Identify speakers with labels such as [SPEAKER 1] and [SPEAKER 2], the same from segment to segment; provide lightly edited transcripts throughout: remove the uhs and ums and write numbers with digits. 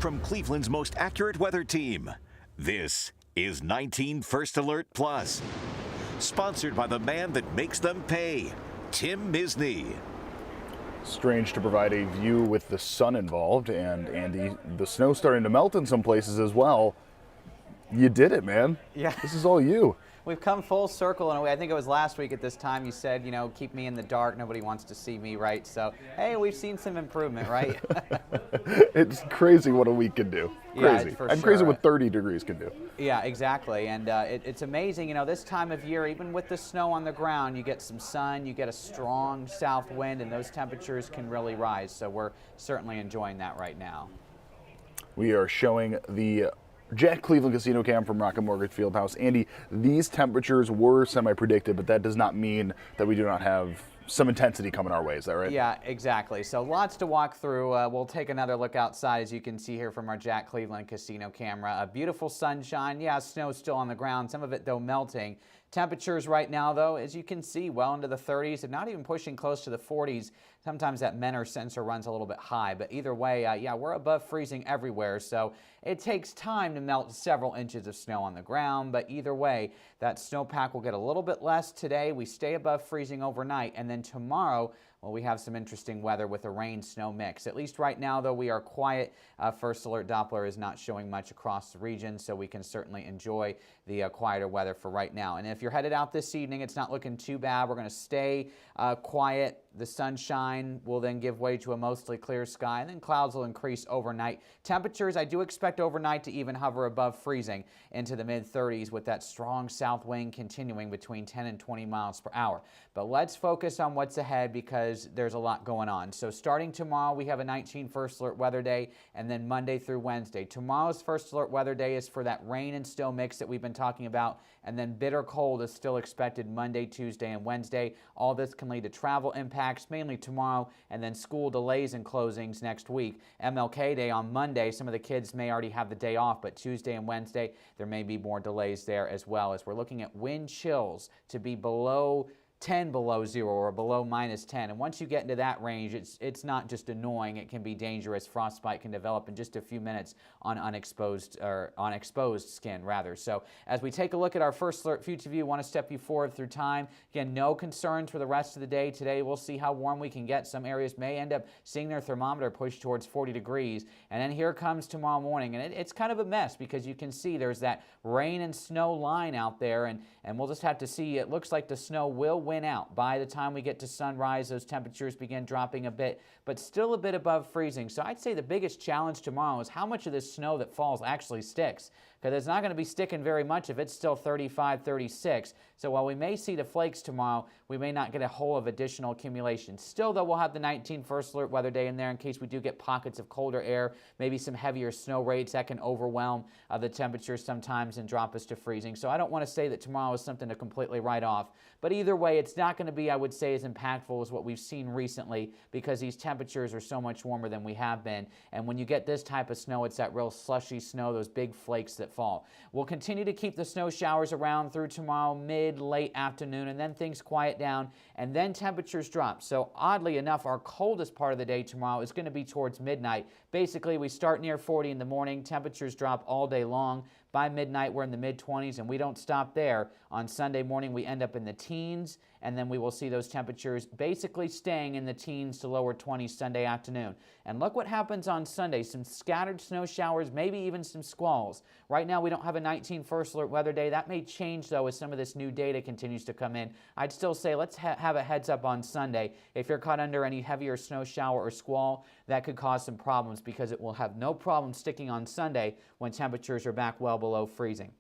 [SPEAKER 1] from Cleveland's most accurate weather team. This is 19 First Alert Plus, sponsored by the man that makes them pay, Tim Misney.
[SPEAKER 2] Strange to provide a view with the sun involved, and Andy, the snow's starting to melt in some places as well. You did it, man.
[SPEAKER 3] Yeah.
[SPEAKER 2] This is all you.
[SPEAKER 3] We've come full circle in a way. I think it was last week at this time you said, you know, keep me in the dark. Nobody wants to see me, right? So, hey, we've seen some improvement, right?
[SPEAKER 2] It's crazy what a week can do. Crazy.
[SPEAKER 3] Yeah, for
[SPEAKER 2] I'm
[SPEAKER 3] sure.
[SPEAKER 2] crazy what 30 degrees can do.
[SPEAKER 3] Yeah, exactly. And it's amazing, you know, this time of year, even with the snow on the ground, you get some sun, you get a strong south wind, and those temperatures can really rise. So we're certainly enjoying that right now.
[SPEAKER 2] We are showing the Jack Cleveland Casino Cam from Rocket Mortgage Fieldhouse. Andy, these temperatures were semi-predicted, but that does not mean that we do not have some intensity coming our way. Is that right?
[SPEAKER 3] Yeah, exactly. So lots to walk through. We'll take another look outside, as you can see here from our Jack Cleveland Casino camera. A beautiful sunshine. Yeah, snow's still on the ground, some of it, though, melting. Temperatures right now, though, as you can see, well into the 30s and not even pushing close to the 40s. Sometimes that Menor sensor runs a little bit high, but either way, yeah, we're above freezing everywhere. So it takes time to melt several inches of snow on the ground, but either way, that snowpack will get a little bit less today. We stay above freezing overnight, and then tomorrow, well, we have some interesting weather with a rain-snow mix. At least right now, though, we are quiet. First Alert Doppler is not showing much across the region, so we can certainly enjoy the quieter weather for right now. And if you're headed out this evening, it's not looking too bad. We're going to stay quiet. The sunshine will then give way to a mostly clear sky, and then clouds will increase overnight. Temperatures, I do expect overnight to even hover above freezing into the mid-30s with that strong south wind continuing between 10 and 20 miles per hour. But let's focus on what's ahead because there's a lot going on. So starting tomorrow, we have a 19 First Alert weather day, and then Monday through Wednesday. Tomorrow's First Alert weather day is for that rain and snow mix that we've been talking about, and then bitter cold is still expected Monday, Tuesday, and Wednesday. All this can lead to travel impacts, mainly tomorrow, and then school delays and closings next week. MLK Day on Monday, some of the kids may already have the day off, but Tuesday and Wednesday, there may be more delays there as well, as we're looking at wind chills to be below 10 below zero or below -10. And once you get into that range, it's not just annoying, it can be dangerous. Frostbite can develop in just a few minutes on exposed skin rather. So as we take a look at our First Alert Future View, want to step you forward through time. Again, no concerns for the rest of the day today. We'll see how warm we can get. Some areas may end up seeing their thermometer push towards 40 degrees. And then here comes tomorrow morning. And it's kind of a mess because you can see there's that rain and snow line out there. And we'll just have to see. It looks like the snow will win out. By the time we get to sunrise, those temperatures begin dropping a bit, but still a bit above freezing. So I'd say the biggest challenge tomorrow is how much of this snow that falls actually sticks, because it's not going to be sticking very much if it's still 35, 36. So while we may see the flakes tomorrow, we may not get a whole of additional accumulation. Still, though, we'll have the 19 First Alert weather day in there in case we do get pockets of colder air, maybe some heavier snow rates that can overwhelm the temperatures sometimes and drop us to freezing. So I don't want to say that tomorrow is something to completely write off, but either way, it's not going to be, I would say, as impactful as what we've seen recently because these temperatures are so much warmer than we have been. And when you get this type of snow, it's that real slushy snow, those big flakes that fall. We'll continue to keep the snow showers around through tomorrow, late afternoon, and then things quiet down, and then temperatures drop. So oddly enough, our coldest part of the day tomorrow is going to be towards midnight. Basically, we start near 40 in the morning, temperatures drop all day long. By midnight, we're in the mid-20s, and we don't stop there. On Sunday morning, we end up in the teens, and then we will see those temperatures basically staying in the teens to lower 20s Sunday afternoon. And look what happens on Sunday. Some scattered snow showers, maybe even some squalls. Right now, we don't have a 19 First Alert weather day. That may change, though, as some of this new data continues to come in. I'd still say let's have a heads up on Sunday. If you're caught under any heavier snow shower or squall, that could cause some problems because it will have no problem sticking on Sunday when temperatures are back well below freezing.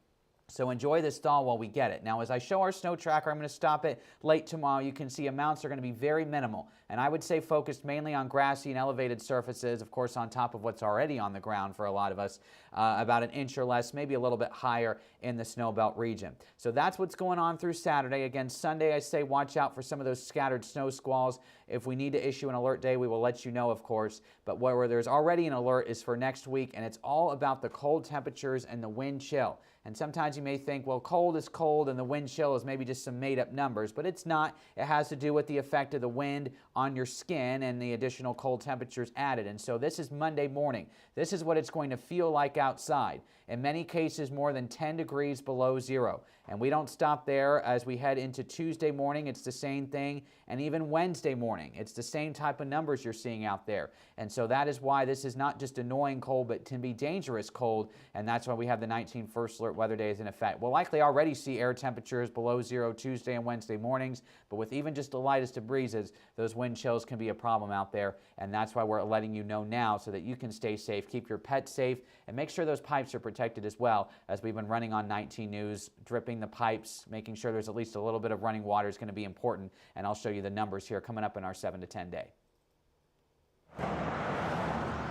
[SPEAKER 3] So enjoy this thaw while we get it. Now, as I show our snow tracker, I'm going to stop it late tomorrow. You can see amounts are going to be very minimal. And I would say focused mainly on grassy and elevated surfaces, of course, on top of what's already on the ground for a lot of us, about an inch or less, maybe a little bit higher in the snow belt region. So that's what's going on through Saturday. Again, Sunday, I say watch out for some of those scattered snow squalls. If we need to issue an alert day, we will let you know, of course. But where there's already an alert is for next week, and it's all about the cold temperatures and the wind chill. And sometimes you may think, well, cold is cold and the wind chill is maybe just some made-up numbers, but it's not. It has to do with the effect of the wind on your skin and the additional cold temperatures added. And so this is Monday morning. This is what it's going to feel like outside. In many cases, more than 10 degrees below zero. And we don't stop there. As we head into Tuesday morning, it's the same thing. And even Wednesday morning, it's the same type of numbers you're seeing out there. And so that is why this is not just annoying cold, but can be dangerous cold. And that's why we have the 19 first alert weather days in effect. We'll likely already see air temperatures below zero Tuesday and Wednesday mornings. But with even just the lightest of breezes, those wind chills can be a problem out there. And that's why we're letting you know now so that you can stay safe, keep your pets safe, and make sure those pipes are protected as well, as we've been running on 19 News, dripping the pipes, making sure there's at least a little bit of running water is going to be important. And I'll show you the numbers here coming up in our 7 to 10 day.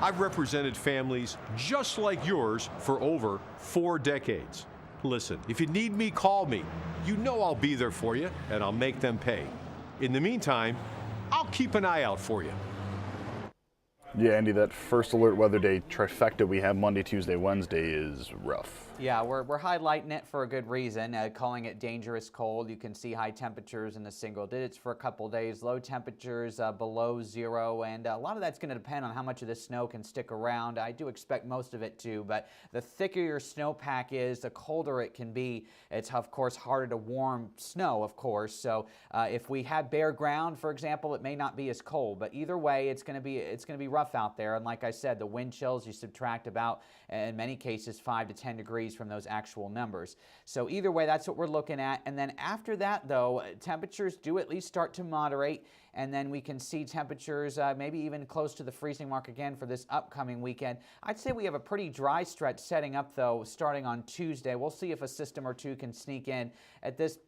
[SPEAKER 4] I've represented families just like yours for over 4 decades. Listen, if you need me, call me. You know I'll be there for you, and I'll make them pay. In the meantime, I'll keep an eye out for you.
[SPEAKER 2] Yeah, Andy, that first alert weather day trifecta we have Monday, Tuesday, Wednesday is rough.
[SPEAKER 3] Yeah, we're highlighting it for a good reason, calling it dangerous cold. You can see high temperatures in the single digits for a couple days, low temperatures below zero, and a lot of that's going to depend on how much of the snow can stick around. I do expect most of it to, but the thicker your snowpack is, the colder it can be. It's, of course, harder to warm snow, of course. So if we have bare ground, for example, it may not be as cold, but either way, it's going to be rough out there. And like I said, the wind chills, you subtract about, in many cases, 5 to 10 degrees from those actual numbers. So either way, that's what we're looking at. And then after that, though, temperatures do at least start to moderate, and then we can see temperatures maybe even close to the freezing mark again for this upcoming weekend. I'd say we have a pretty dry stretch setting up, though, starting on Tuesday. We'll see if a system or two can sneak in. At this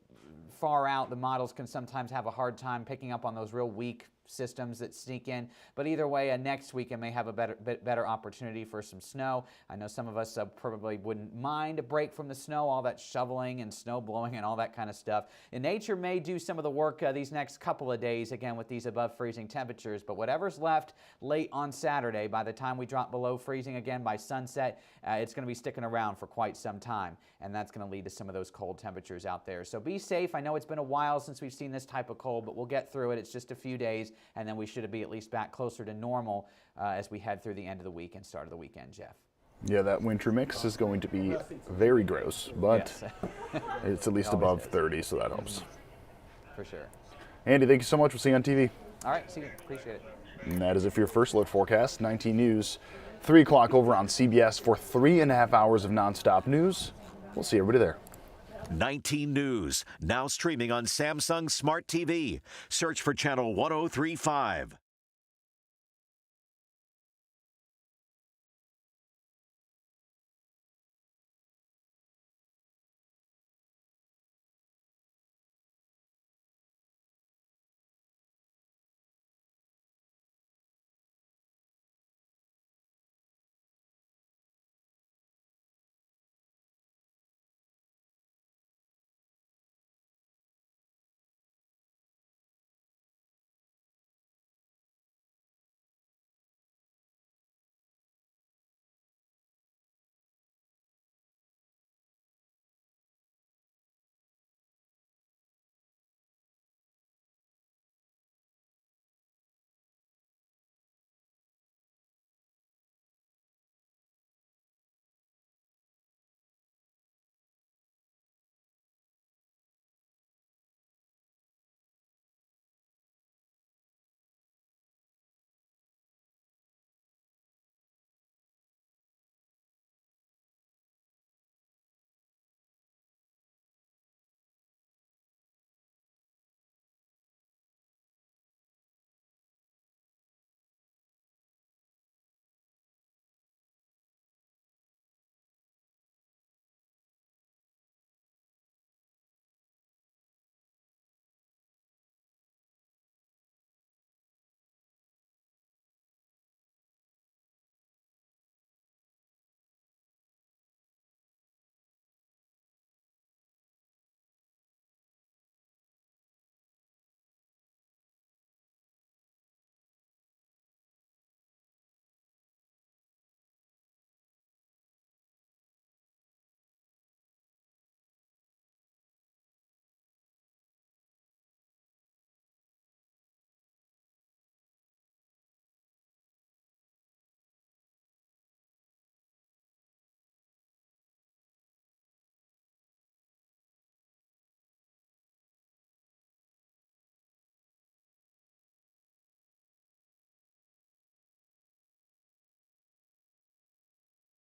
[SPEAKER 3] far out, the models can sometimes have a hard time picking up on those real weak systems that sneak in, but either way, next weekend may have a bit better opportunity for some snow. I know some of us probably wouldn't mind a break from the snow, all that shoveling and snow blowing and all that kind of stuff. And nature may do some of the work these next couple of days, again, with these above freezing temperatures, but whatever's left late on Saturday, by the time we drop below freezing again by sunset, it's going to be sticking around for quite some time, and that's going to lead to some of those cold temperatures out there. So be safe. I know it's been a while since we've seen this type of cold, but we'll get through it. It's just a few days, and then we should be at least back closer to normal as we head through the end of the week and start of the weekend, Jeff.
[SPEAKER 2] Yeah, that winter mix is going to be very gross, but
[SPEAKER 3] yes.
[SPEAKER 2] it's at least above 30, so that helps.
[SPEAKER 3] For sure.
[SPEAKER 2] Andy, thank you so much. We'll see you on TV.
[SPEAKER 3] All right, see you. Appreciate it.
[SPEAKER 2] And that is it for your first alert forecast. 19 News, 3 o'clock over on CBS for 3.5 hours of nonstop news. We'll see everybody there.
[SPEAKER 1] 19 News, now streaming on Samsung Smart TV. Search for channel 1035.